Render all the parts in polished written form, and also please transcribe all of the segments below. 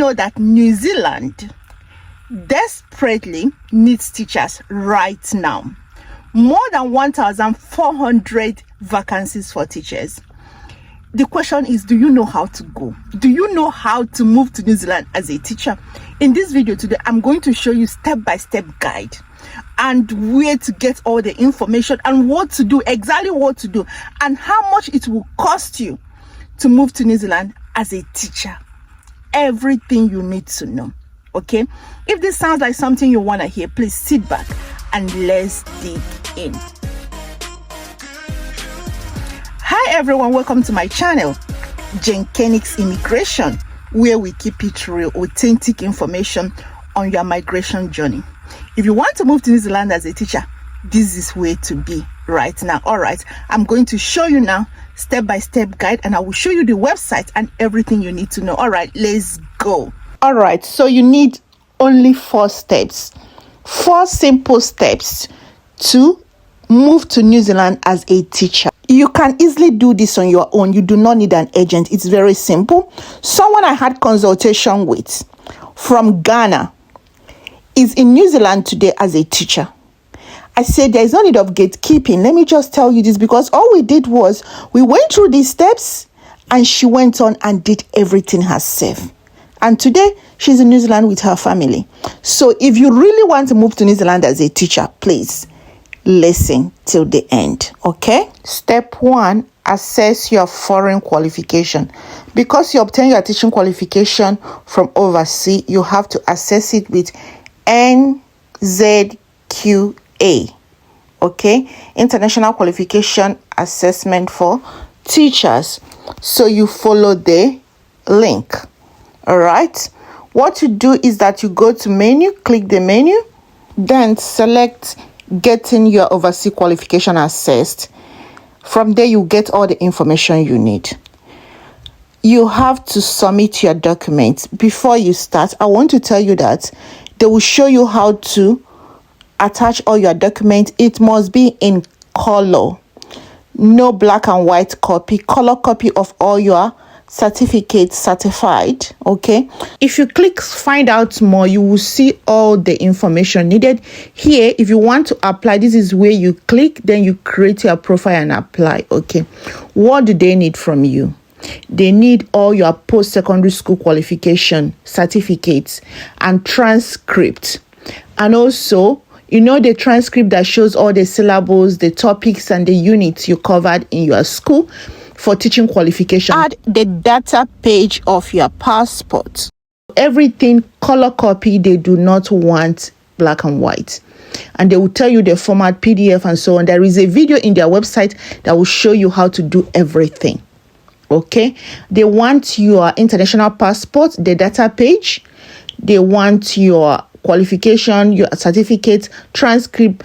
know that New Zealand desperately needs teachers right now? More than 1,400 vacancies for teachers. The question is, do you know how to go? Do you know how to move to New Zealand as a teacher? In this video today, I'm going to show you step-by-step guide and where to get all the information and what to do, exactly what to do, and how much it will cost you to move to New Zealand as a teacher. Everything you need to know. Okay? If this sounds like something you want to hear, please sit back and let's dig in. Hi everyone, welcome to my channel, Jane Kennick's Immigration, where we keep it real, authentic information on your migration journey. If you want to move to New Zealand as a teacher, this is where to be right now. All right, I'm going to show you now step-by-step guide, and I will show you the website and everything you need to know. All right, let's go. All right, so you need only 4 steps, 4 simple steps to move to New Zealand as a teacher. You can easily do this on your own. You do not need an agent. It's very simple. Someone I had consultation with from Ghana is in New Zealand today as a teacher. I said there is no need of gatekeeping. Let me just tell you this, because all we did was we went through these steps and she went on and did everything herself. And today she's in New Zealand with her family. So if you really want to move to New Zealand as a teacher, please listen till the end. Okay? Step 1, assess your foreign qualification. Because you obtain your teaching qualification from overseas, you have to assess it with NZQA. Okay? International Qualification Assessment for Teachers. So you follow the link. All right? What you do is that you go to menu, click the menu, then select getting your overseas qualification assessed. From there, you get all the information you need. You have to submit your documents. Before you start, I want to tell you that they will show you how to attach all your documents. It must be in color, no black and white copy, color copy of all your certificates, certified. Okay, if you click find out more, you will see all the information needed here. If you want to apply, this is where you click, then you create your profile and apply. Okay, what do they need from you? They need all your post-secondary school qualification certificates and transcript, and also the transcript that shows all the syllables, the topics, and the units you covered in your school for teaching qualification. Add the data page of your passport. Everything color copy. They do not want black and white. And they will tell you the format, PDF, and so on. There is a video in their website that will show you how to do everything. Okay? They want your international passport, the data page. They want your qualification, your certificate, transcript.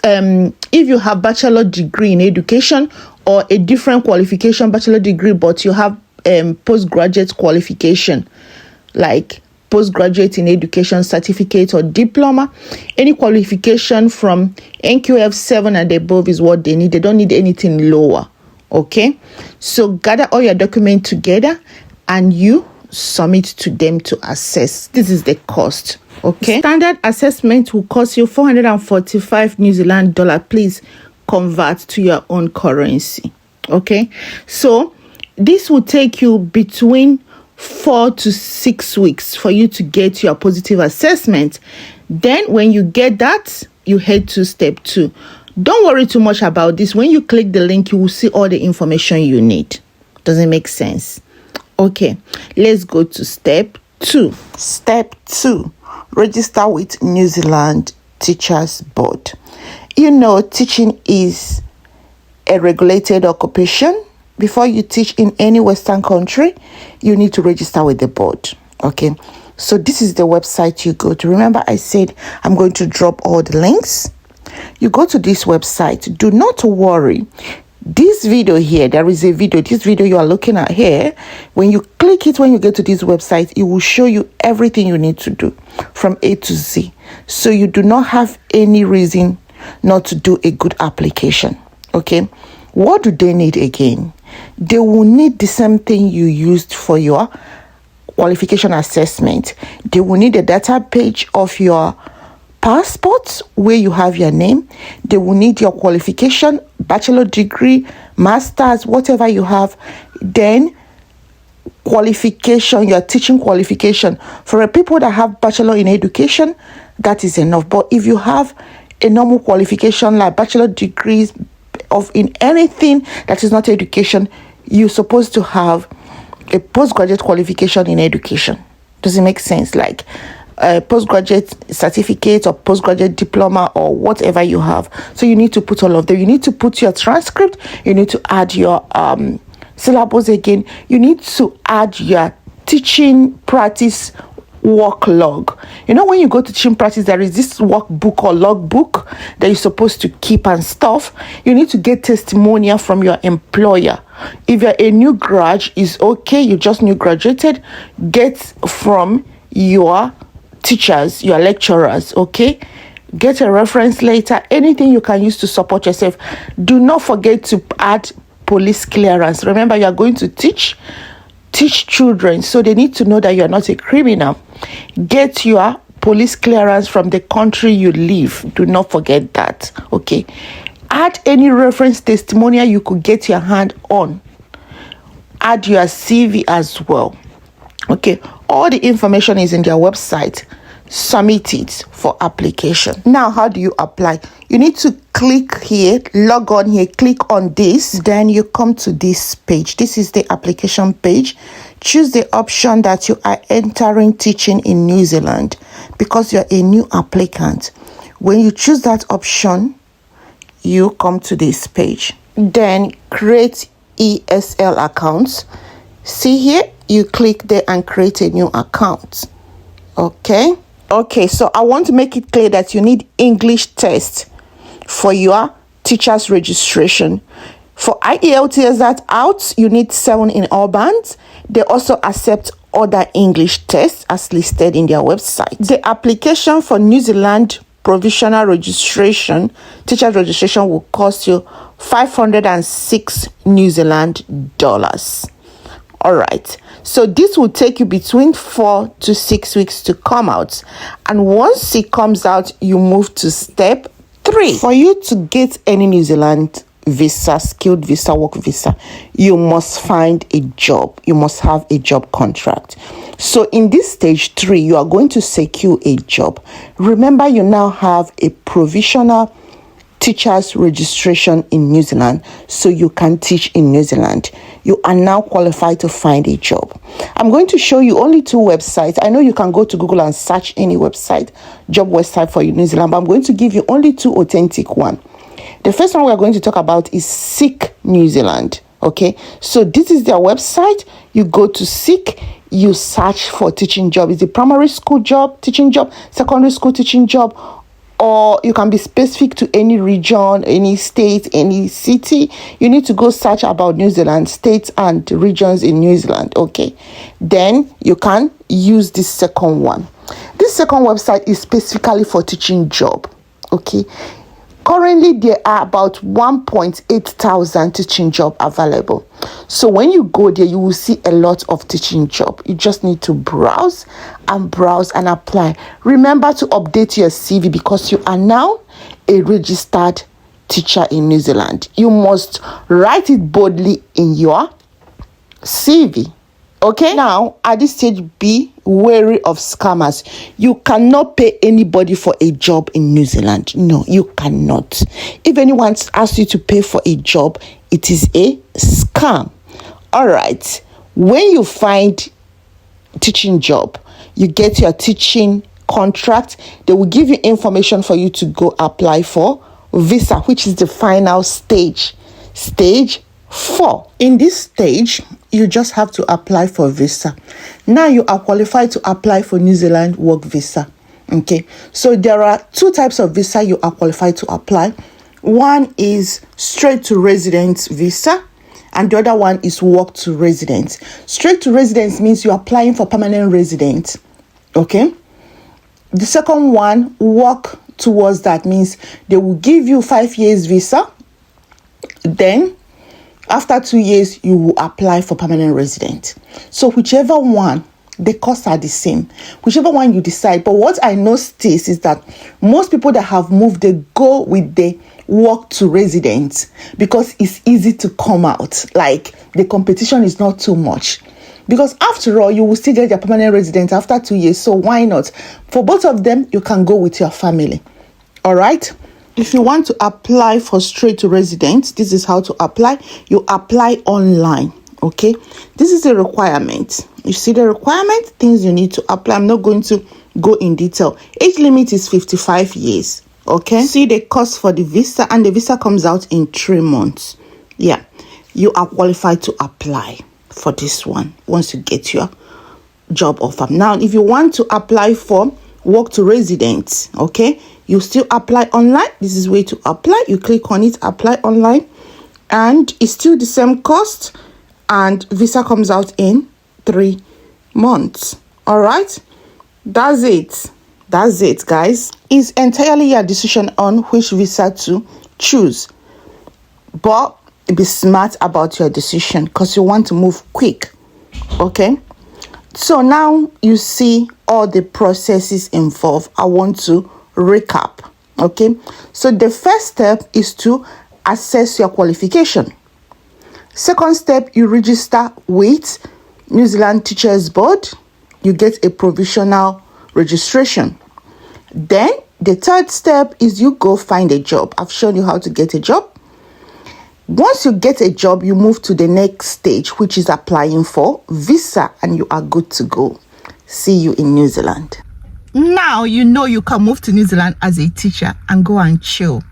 If you have bachelor degree in education or a different qualification, bachelor degree, but you have postgraduate qualification, like postgraduate in education certificate or diploma, any qualification from NQF 7 and above is what they need. They don't need anything lower. Okay, so gather all your documents together and you submit to them to assess. This is the cost. Okay, standard assessment will cost you 445 New Zealand dollar. Please convert to your own currency. Okay, so this will take you between 4 to 6 weeks for you to get your positive assessment. Then when you get that, you head to step 2. Don't worry too much about this. When you click the link, you will see all the information you need. Does it make sense? Okay, let's go to step 2. Step 2, register with New Zealand Teachers Board. Teaching is a regulated occupation. Before you teach in any Western country, you need to register with the board. Okay, so this is the website you go to. Remember, I said I'm going to drop all the links. You go to this website. Do not worry. This video here, there is a video. This video you are looking at here, when you click it, when you get to this website, it will show you everything you need to do from A to Z. So you do not have any reason not to do a good application. Okay, what do they need again? They will need the same thing you used for your qualification assessment. They will need a data page of your passport where you have your name. They will need your qualification, bachelor degree, master's, whatever you have. Then qualification, your teaching qualification. For the people that have bachelor in education, that is enough. But if you have a normal qualification like bachelor degrees of in anything that is not education, you're supposed to have a postgraduate qualification in education. Does it make sense? Like a postgraduate certificate or postgraduate diploma or whatever you have. So you need to put all of them. You need to put your transcript. You need to add your syllabus again. You need to add your teaching practice work log. You know, when you go to teaching practice, there is this workbook or logbook that you're supposed to keep and stuff. You need to get testimonial from your employer. If you're a new grad, is okay. You just new graduated. Get from your teachers, your lecturers, okay? Get a reference letter, anything you can use to support yourself. Do not forget to add police clearance. Remember, you are going to teach children, so they need to know that you are not a criminal. Get your police clearance from the country you live. Do not forget that, okay? Add any reference testimonial you could get your hand on. Add your CV as well. Okay, all the information is in their website. Submit it for application. Now, how do you apply? You need to click here, log on here, click on this. Then you come to this page. This is the application page. Choose the option that you are entering teaching in New Zealand because you're a new applicant. When you choose that option, you come to this page. Then create ESL accounts. See here, you click there and create a new account. Okay, so I want to make it clear that you need English test for your teacher's registration. For IELTS that out, you need 7 in all bands. They also accept other English tests as listed in their website. The application for New Zealand provisional registration, teacher's registration, will cost you 506 New Zealand dollars. All right, so this will take you between 4 to 6 weeks to come out. And once it comes out, you move to step 3. For you to get any New Zealand visa, skilled visa, work visa, you must find a job. You must have a job contract. So in this stage 3, you are going to secure a job. Remember, you now have a provisional teacher's registration in New Zealand, so you can teach in New Zealand. You are now qualified to find a job. I'm going to show you only 2 websites. I know you can go to Google and search any website, job website for you New Zealand, but I'm going to give you only 2 authentic ones. The first one we're going to talk about is Seek New Zealand. Okay, so this is their website. You go to Seek, you search for teaching job. Is it primary school job, teaching job, secondary school teaching job, or you can be specific to any region, any state, any city. You need to go search about New Zealand, states and regions in New Zealand. Okay, then you can use this second one. This second website is specifically for teaching job. Okay, currently there are about 1.8 thousand teaching job available. So when you go there, you will see a lot of teaching job. You just need to browse and apply. Remember to update your CV because you are now a registered teacher in New Zealand. You must write it boldly in your CV. Okay, now at this stage, be wary of scammers. You cannot pay anybody for a job in New Zealand. No, you cannot. If anyone asks you to pay for a job, it is a scam. All right, when you find teaching job, you get your teaching contract. They will give you information for you to go apply for visa, which is the final stage 4. In this stage, you just have to apply for visa. Now you are qualified to apply for New Zealand work visa. Okay, so there are 2 types of visa you are qualified to apply. One is straight to residence visa, and the other one is work to residence. Straight to residence means you're applying for permanent residence. Okay, the second one, work towards that, means they will give you 5 years visa. Then after 2 years, you will apply for permanent resident. So whichever one the costs are the same, whichever one you decide. But what I know stays is that most people that have moved, they go with the work to residence because it's easy to come out. Like, the competition is not too much. Because after all, you will still get your permanent residence after 2 years. So why not? For both of them, you can go with your family. All right. If you want to apply for straight to residence, this is how to apply. You apply online. Okay, this is a requirement. You see the requirement, things you need to apply. I'm not going to go in detail. Age limit is 55 years. Okay, see the cost for the visa, and the visa comes out in 3 months. Yeah, you are qualified to apply for this one once you get your job offer. Now, if you want to apply for work to residence, okay, you still apply online. This is where to apply. You click on it, apply online, and it's still the same cost. And visa comes out in 3 months. All right, that's it, guys. It's entirely your decision on which visa to choose, but be smart about your decision because you want to move quick. Okay, so now you see all the processes involved. I want to recap. Okay, so the first step is to assess your qualification. Second step, you register with New Zealand Teachers Board. You get a provisional registration. Then the third step is you go find a job. I've shown you how to get a job. Once you get a job, you move to the next stage, which is applying for visa, and you are good to go. See you in New Zealand. Now you know you can move to New Zealand as a teacher and go and chill.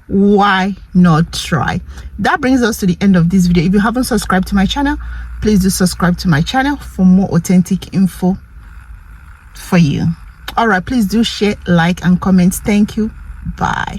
Why not try? That brings us to the end of this video. If you haven't subscribed to my channel, please do subscribe to my channel for more authentic info for you. All right, please do share, like, and comment. Thank you. Bye.